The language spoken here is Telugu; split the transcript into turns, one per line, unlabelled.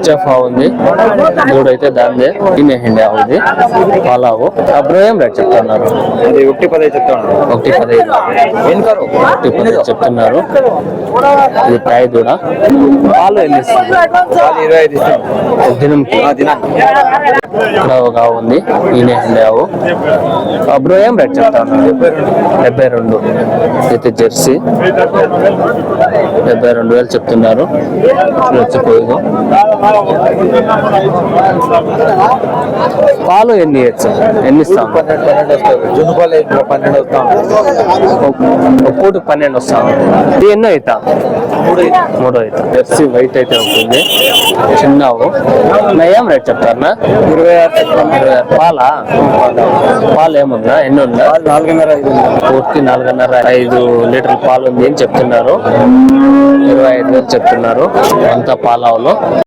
హెచ్ఎఫ్ ఉంది, దూడైతే దాందే హిండి అవుంది పాలావు. బ్రో ఏం రేట్ చెప్తున్నారు?
1.15 చెప్తాను.
1.15 చెప్తున్నారు. ఇది ప్రాయ దూడ. పాలు ఎన్ని ఇస్తుంది?
25 ఇస్తాను.
దినంకి ఇక్కడ ఒక ఆవు ఉంది, ఈయన హిండి ఆవు. బ్రో ఏం రేట్ చెప్తాను? 72 అయితే జెర్సీ 72,000 చెప్తున్నారు. వచ్చిపోయి పాలు ఎన్ని ఇస్తాం?
12 వస్తాం.
పూట 12 వస్తాం. ఇది ఎన్నో అవుతా? 3 అవుతా. జెర్సీ వైట్ అయితే ఉంటుంది, చిన్నావు. ఏం రేట్ చెప్తారన్నా? 26. పాలు ఏముందా? ఎన్ని ఉందా?
4.5.
పూర్తి 4.5 లీటర్ల పాలు ఉంది అని చెప్తున్నారు. 25,000 చెప్తున్నారు. అంతా పాలావులో.